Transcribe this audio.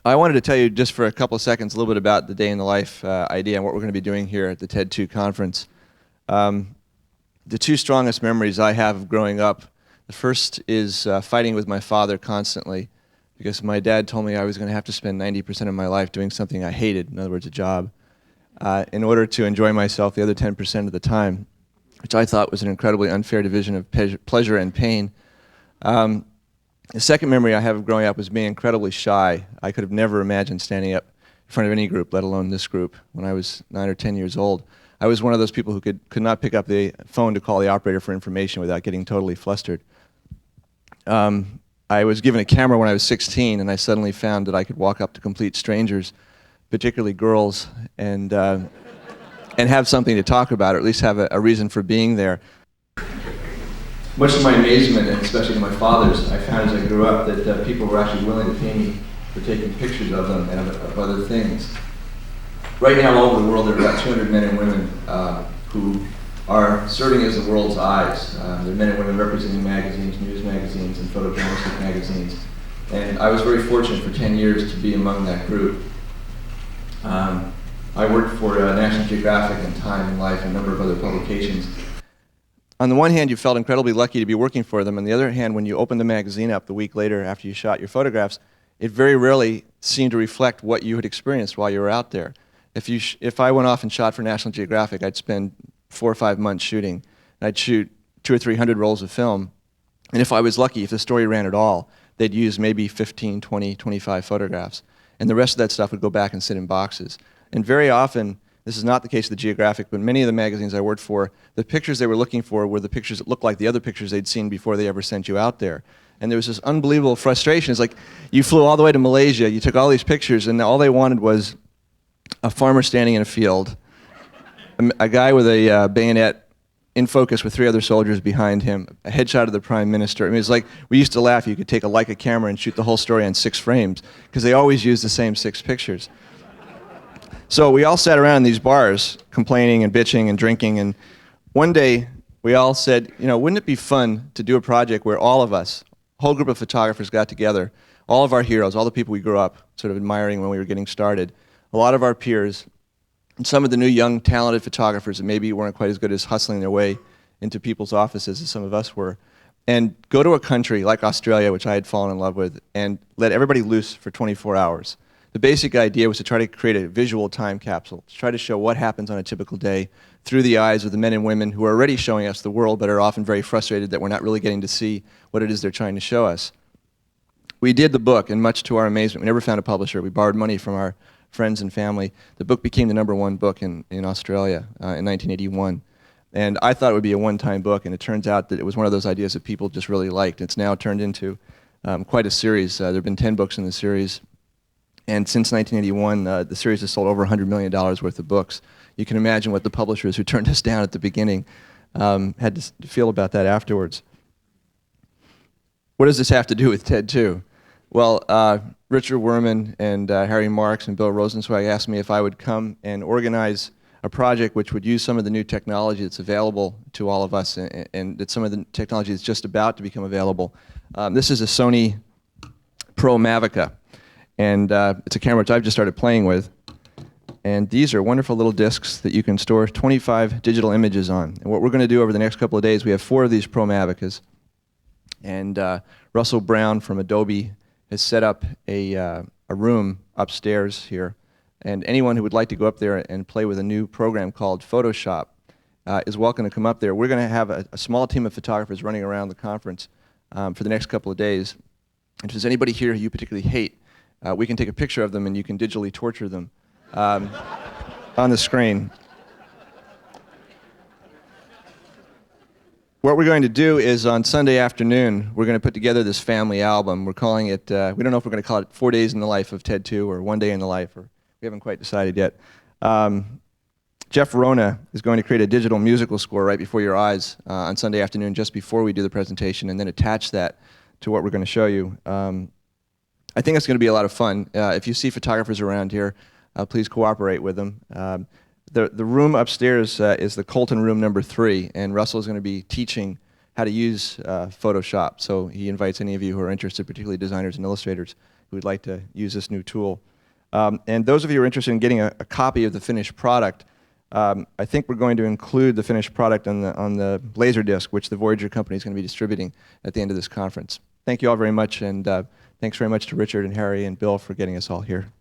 I wanted to tell you just for a couple of seconds a little bit about the day in the life idea and what we're going to be doing here at the TED2 conference. The two strongest memories I have of growing up, the first is fighting with my father constantly, because my dad told me I was going to have to spend 90% of my life doing something I hated, in other words, a job, in order to enjoy myself the other 10% of the time, which I thought was an incredibly unfair division of pleasure and pain. The second memory I have of growing up was being incredibly shy. I could have never imagined standing up in front of any group, let alone this group, when I was 9 or 10 years old. I was one of those people who could not pick up the phone to call the operator for information without getting totally flustered. I was given a camera when I was 16, and I suddenly found that I could walk up to complete strangers, particularly girls, and have something to talk about, or at least have a reason for being there. Much to my amazement, and especially to my father's, I found as I grew up that people were actually willing to pay me for taking pictures of them and of other things. Right now, all over the world, there are about 200 men and women who are serving as the world's eyes. They're men and women representing magazines, news magazines, and photojournalistic magazines. And I was very fortunate for 10 years to be among that group. I worked for National Geographic and Time and Life and a number of other publications. On the one hand, you felt incredibly lucky to be working for them. On the other hand, when you opened the magazine up the week later after you shot your photographs, it very rarely seemed to reflect what you had experienced while you were out there. If I went off and shot for National Geographic, I'd spend 4 or 5 months shooting. I'd shoot 200 or 300 rolls of film. And if I was lucky, if the story ran at all, they'd use maybe 15, 20, 25 photographs. And the rest of that stuff would go back and sit in boxes. And very often, this is not the case of the Geographic, but many of the magazines I worked for, the pictures they were looking for were the pictures that looked like the other pictures they'd seen before they ever sent you out there. And there was this unbelievable frustration. It's like you flew all the way to Malaysia, you took all these pictures, and all they wanted was a farmer standing in a field, a guy with a bayonet in focus with 3 other soldiers behind him, a headshot of the Prime Minister. I mean, it's like we used to laugh, you could take a Leica camera and shoot the whole story on 6 frames, because they always used the same 6 pictures. So we all sat around in these bars, complaining and bitching and drinking, and one day we all said, you know, wouldn't it be fun to do a project where all of us, a whole group of photographers got together, all of our heroes, all the people we grew up sort of admiring when we were getting started, a lot of our peers, and some of the new young talented photographers that maybe weren't quite as good as hustling their way into people's offices as some of us were, and go to a country like Australia, which I had fallen in love with, and let everybody loose for 24 hours. The basic idea was to try to create a visual time capsule, to try to show what happens on a typical day through the eyes of the men and women who are already showing us the world, but are often very frustrated that we're not really getting to see what it is they're trying to show us. We did the book, and much to our amazement, we never found a publisher. We borrowed money from our friends and family. The book became the #1 book in Australia in 1981. And I thought it would be a one-time book, and it turns out that it was one of those ideas that people just really liked. It's now turned into quite a series. There have been 10 books in the series. And since 1981, the series has sold over $100 million worth of books. You can imagine what the publishers who turned us down at the beginning had to feel about that afterwards. What does this have to do with TED2? Well, Richard Werman and Harry Marks and Bill Rosenzweig asked me if I would come and organize a project which would use some of the new technology that's available to all of us, and that some of the technology that's just about to become available. This is a Sony Pro Mavica. And it's a camera which I've just started playing with. And these are wonderful little discs that you can store 25 digital images on. And what we're going to do over the next couple of days, we have 4 of these Pro Mavicas. And Russell Brown from Adobe has set up a room upstairs here. And anyone who would like to go up there and play with a new program called Photoshop is welcome to come up there. We're going to have a small team of photographers running around the conference for the next couple of days. And if there's anybody here who you particularly hate, we can take a picture of them and you can digitally torture them on the screen. What we're going to do is on Sunday afternoon, we're going to put together this family album. We're calling it, we don't know if we're going to call it 4 Days in the Life of TED2 or 1 Day in the Life, or we haven't quite decided yet. Jeff Rona is going to create a digital musical score right before your eyes on Sunday afternoon, just before we do the presentation, and then attach that to what we're going to show you. I think it's going to be a lot of fun. If you see photographers around here, please cooperate with them. The room upstairs is the Colton room #3, and Russell is going to be teaching how to use Photoshop. So he invites any of you who are interested, particularly designers and illustrators, who'd like to use this new tool. And those of you who are interested in getting a copy of the finished product, I think we're going to include the finished product on the laserdisc, which the Voyager company is going to be distributing at the end of this conference. Thank you all very much, and thanks very much to Richard and Harry and Bill for getting us all here.